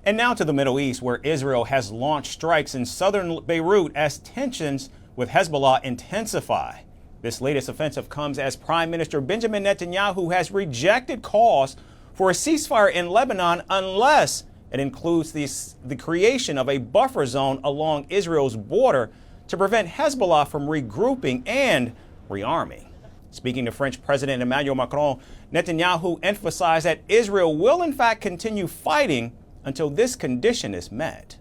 And now to the Middle East, where Israel has launched strikes in southern Beirut as tensions with Hezbollah intensify. This latest offensive comes as Prime Minister Benjamin Netanyahu has rejected calls for a ceasefire in Lebanon unless it includes the creation of a buffer zone along Israel's border to prevent Hezbollah from regrouping and rearming. Speaking to French President Emmanuel Macron, Netanyahu emphasized that Israel will in fact continue fighting until this condition is met.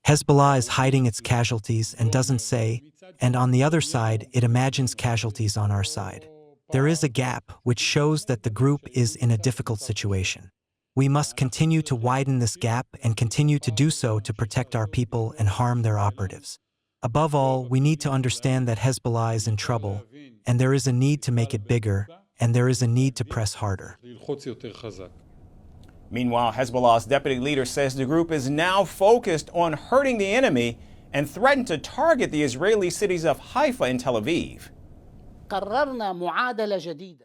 Hezbollah is hiding its casualties and doesn't say, and on the other side, it imagines casualties on our side. There is a gap which shows that the group is in a difficult situation. We must continue to widen this gap and continue to do so to protect our people and harm their operatives. Above all, we need to understand that Hezbollah is in trouble, and there is a need to make it bigger, and there is a need to press harder. Meanwhile, Hezbollah's deputy leader says the group is now focused on hurting the enemy and threatened to target the Israeli cities of Haifa and Tel Aviv.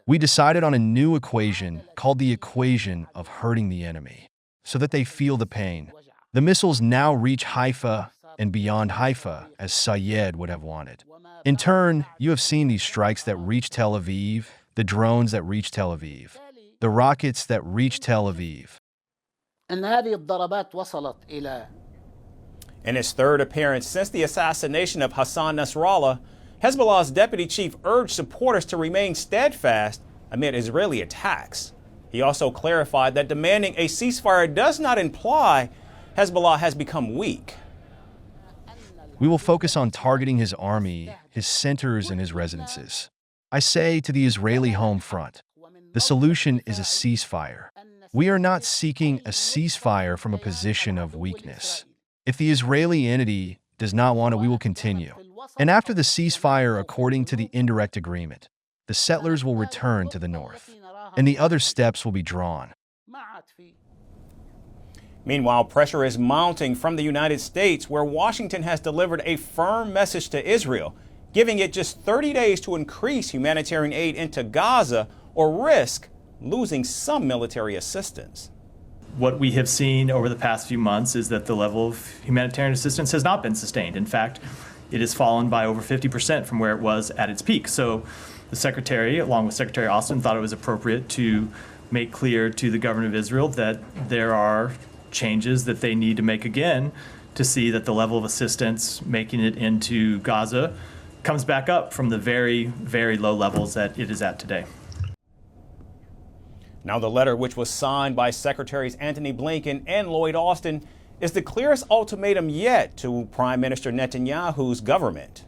We decided on a new equation called the equation of hurting the enemy, so that they feel the pain. The missiles now reach Haifa and beyond Haifa, as Sayed would have wanted. In turn, you have seen these strikes that reach Tel Aviv, the drones that reach Tel Aviv, the rockets that reach Tel Aviv. In his third appearance since the assassination of Hassan Nasrallah, Hezbollah's deputy chief urged supporters to remain steadfast amid Israeli attacks. He also clarified that demanding a ceasefire does not imply Hezbollah has become weak. We will focus on targeting his army, his centers, and his residences. I say to the Israeli home front, the solution is a ceasefire. We are not seeking a ceasefire from a position of weakness. If the Israeli entity does not want it, we will continue. And after the ceasefire, according to the indirect agreement, the settlers will return to the north, and the other steps will be drawn. Meanwhile, pressure is mounting from the United States, where Washington has delivered a firm message to Israel, giving it just 30 days to increase humanitarian aid into Gaza or risk losing some military assistance. What we have seen over the past few months is that the level of humanitarian assistance has not been sustained. In fact, it has fallen by over 50% from where it was at its peak. So the Secretary, along with Secretary Austin, thought it was appropriate to make clear to the government of Israel that there are changes that they need to make again to see that the level of assistance making it into Gaza comes back up from the very, very low levels that it is at today. Now, the letter, which was signed by Secretaries Antony Blinken and Lloyd Austin, is the clearest ultimatum yet to Prime Minister Netanyahu's government.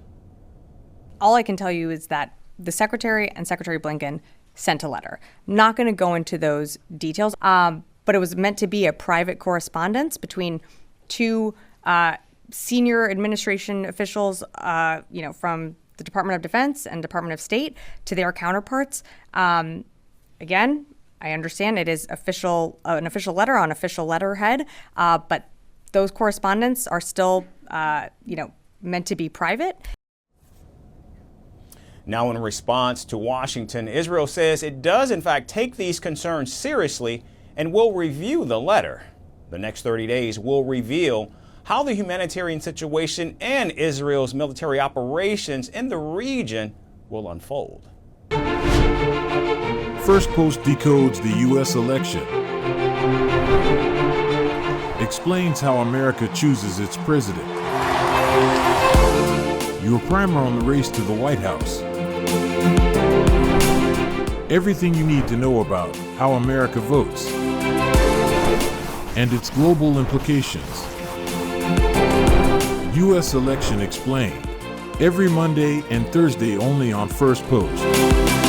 All I can tell you is that the Secretary and Secretary Blinken sent a letter. I'm not going to go into those details, but it was meant to be a private correspondence between two senior administration officials, from the Department of Defense and Department of State to their counterparts. Again, I understand it is an official letter on official letterhead, but those correspondence are still, meant to be private. Now, in response to Washington, Israel says it does, in fact, take these concerns seriously and will review the letter. The next 30 days will reveal how the humanitarian situation and Israel's military operations in the region will unfold. Firstpost decodes the U.S. election, explains how America chooses its president, your primer on the race to the White House, everything you need to know about how America votes and its global implications. U.S. Election Explained, every Monday and Thursday only on Firstpost.